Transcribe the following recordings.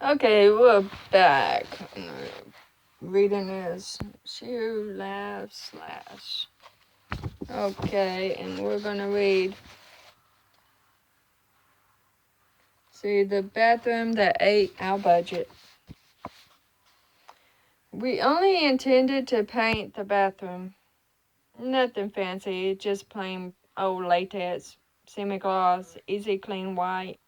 Okay, we're back. Reading is Shoe Laugh Slash. Okay, and we're gonna read. See, the bathroom that ate our budget. We only intended to paint the bathroom. Nothing fancy, just plain old latex, semi-gloss, easy clean white.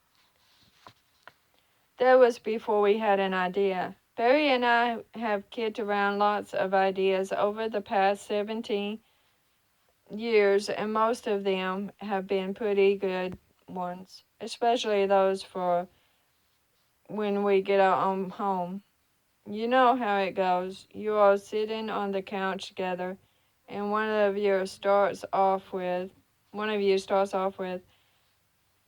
That was before we had an idea. Barry and I have kicked around lots of ideas over the past 17 years, and most of them have been pretty good ones, especially those for when we get our own home. You know how it goes. You're all sitting on the couch together, and one of you starts off with,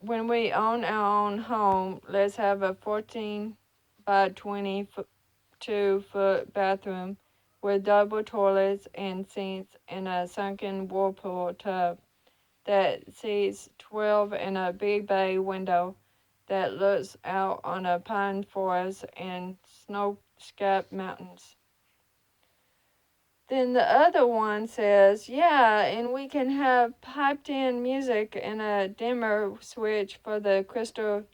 when we own our own home, let's have a 14 by 22-foot bathroom with double toilets and sinks and a sunken whirlpool tub that seats 12 and a big bay window that looks out on a pine forest and snow-capped mountains. Then the other one says, yeah, and we can have piped-in music and a dimmer switch for the crystal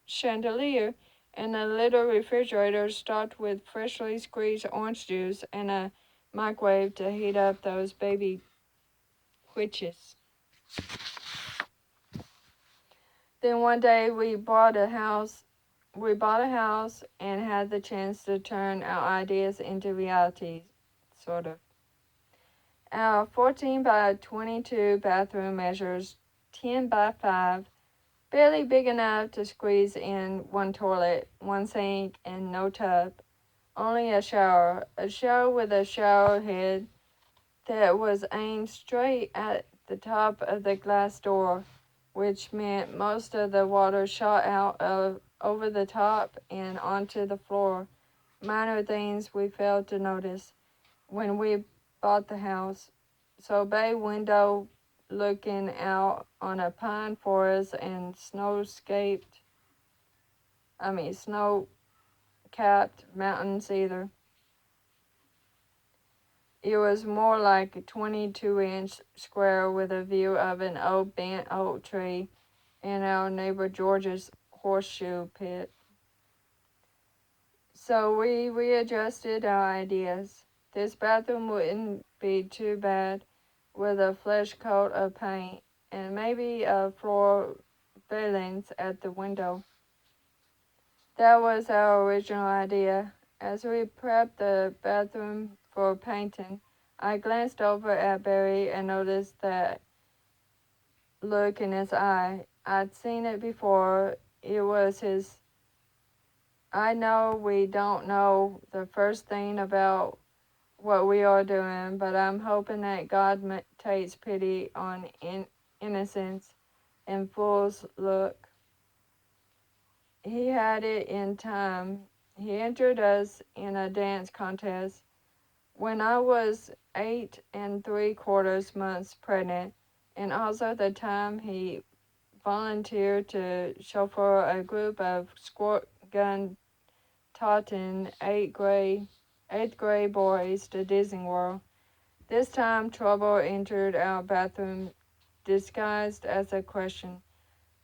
chandelier and a little refrigerator stocked with freshly squeezed orange juice and a microwave to heat up those baby witches. Then one day we bought a house and had the chance to turn our ideas into reality, sort of. Our 14 by 22 bathroom measures 10 by 5, barely big enough to squeeze in one toilet, one sink, and no tub. Only a shower with a shower head that was aimed straight at the top of the glass door, which meant most of the water shot over the top and onto the floor. Minor things we failed to notice when we bought the house. So bay window looking out on a pine forest and snow-capped mountains either. It was more like a 22-inch square with a view of an old bent oak tree and our neighbor George's horseshoe pit. So we readjusted our ideas. This bathroom wouldn't be too bad with a fresh coat of paint and maybe a floor valance at the window. That was our original idea. As we prepped the bathroom for painting, I glanced over at Barry and noticed that look in his eye. I'd seen it before. It was his, I know we don't know the first thing about what we are doing, but I'm hoping that God takes pity on innocence and fools look. He had it in time. He entered us in a dance contest when I was 8 3/4 months pregnant, and also the time he volunteered to chauffeur a group of squirt gun toting eighth grade boys to Disney World. This time trouble entered our bathroom disguised as a question.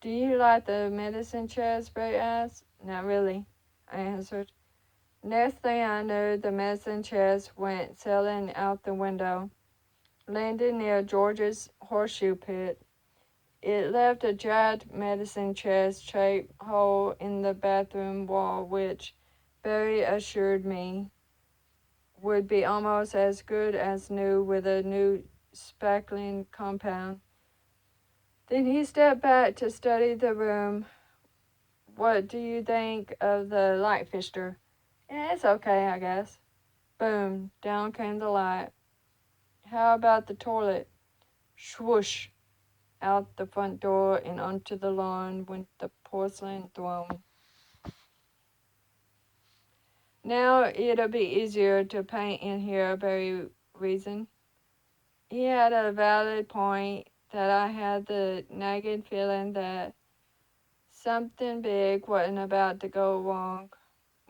Do you like the medicine chest? Barry asked. Not really, I answered. Next thing I knew, the medicine chest went sailing out the window, landing near George's horseshoe pit. It left a giant medicine chest-shaped hole in the bathroom wall, which Barry assured me would be almost as good as new with a new spackling compound. Then he stepped back to study the room. What do you think of the light fixture? Yeah, it's okay, I guess. Boom, down came the light. How about the toilet? Swoosh, out the front door and onto the lawn went the porcelain throne. Now it'll be easier to paint in here, Barry reasoned. He had a valid point that I had the nagging feeling that something big wasn't about to go wrong.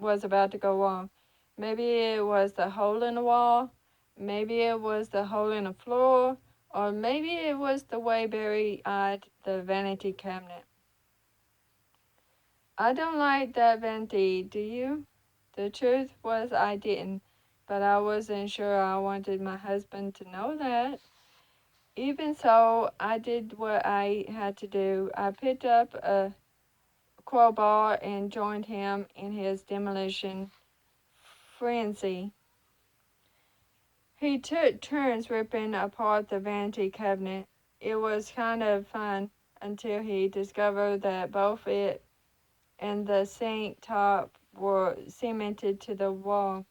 was about to go wrong. Maybe it was the hole in the wall, maybe it was the hole in the floor, or maybe it was the way Barry eyed the vanity cabinet. I don't like that vanity, do you? The truth was I didn't, but I wasn't sure I wanted my husband to know that. Even so, I did what I had to do. I picked up a crowbar and joined him in his demolition frenzy. He took turns ripping apart the vanity cabinet. It was kind of fun until he discovered that both it and the sink top were cemented to the wall.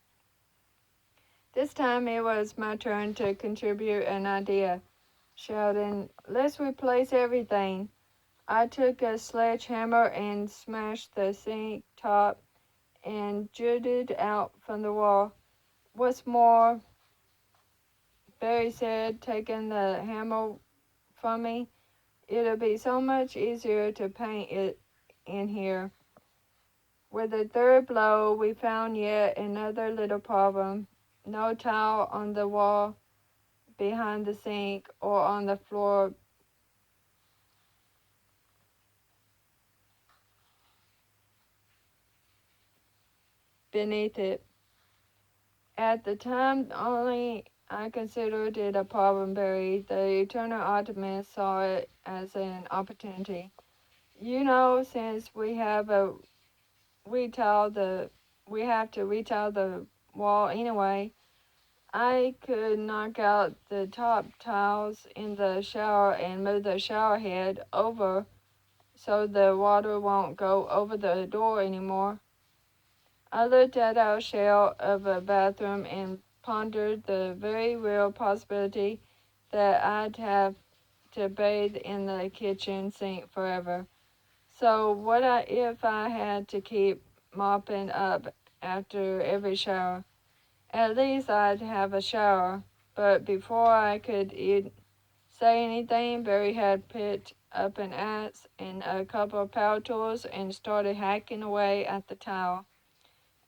This time it was my turn to contribute an idea. Shouting, "Let's replace everything." I took a sledgehammer and smashed the sink top and jutted out from the wall. "What's more," Barry said, taking the hammer from me, "it'll be so much easier to paint it in here." With the third blow, we found yet another little problem. No towel on the wall behind the sink or on the floor beneath it. At the time, only I considered it a problem, Barry. The eternal optimist saw it as an opportunity. You know, since retile the we have to retile the wall anyway, I could knock out the top tiles in the shower and move the shower head over so the water won't go over the door anymore. I looked at our shell of a bathroom and pondered the very real possibility that I'd have to bathe in the kitchen sink forever. So if I had to keep mopping up after every shower? At least I'd have a shower. But before I could say anything, Barry had picked up an axe and a couple of power tools and started hacking away at the towel.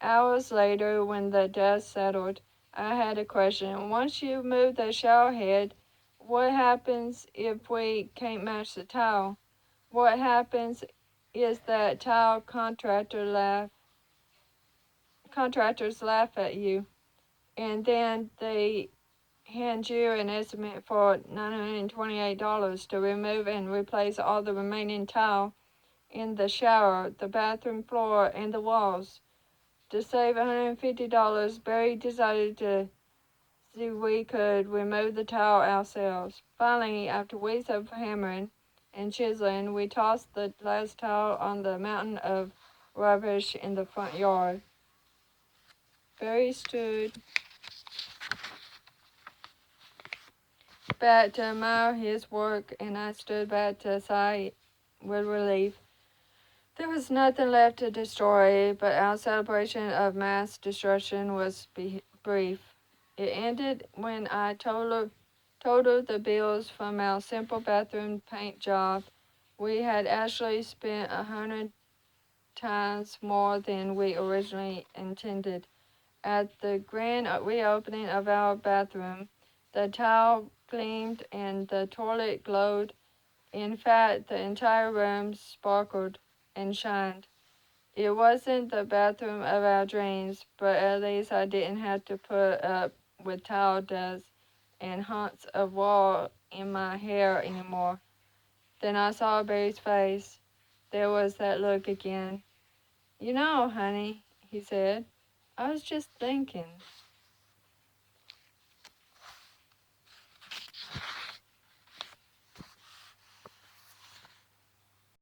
Hours later, when the dust settled, I had a question. Once you move the shower head, what happens if we can't match the towel? What happens is that contractors laugh at you, and then they hand you an estimate for $928 to remove and replace all the remaining tile in the shower, the bathroom floor, and the walls. To save $150, Barry decided to see if we could remove the tile ourselves. Finally, after weeks of hammering and chiseling, we tossed the last tile on the mountain of rubbish in the front yard. Barry stood back to admire his work, and I stood back to sigh with relief. There was nothing left to destroy, but our celebration of mass destruction was brief. It ended when I totaled the bills from our simple bathroom paint job. We had actually spent 100 times more than we originally intended. At the grand reopening of our bathroom, the tile gleamed and the toilet glowed. In fact, the entire room sparkled and shined. It wasn't the bathroom of our dreams, but at least I didn't have to put up with tile dust and hunks of wall in my hair anymore. Then I saw Barry's face. There was that look again. "You know, honey," he said, "I was just thinking."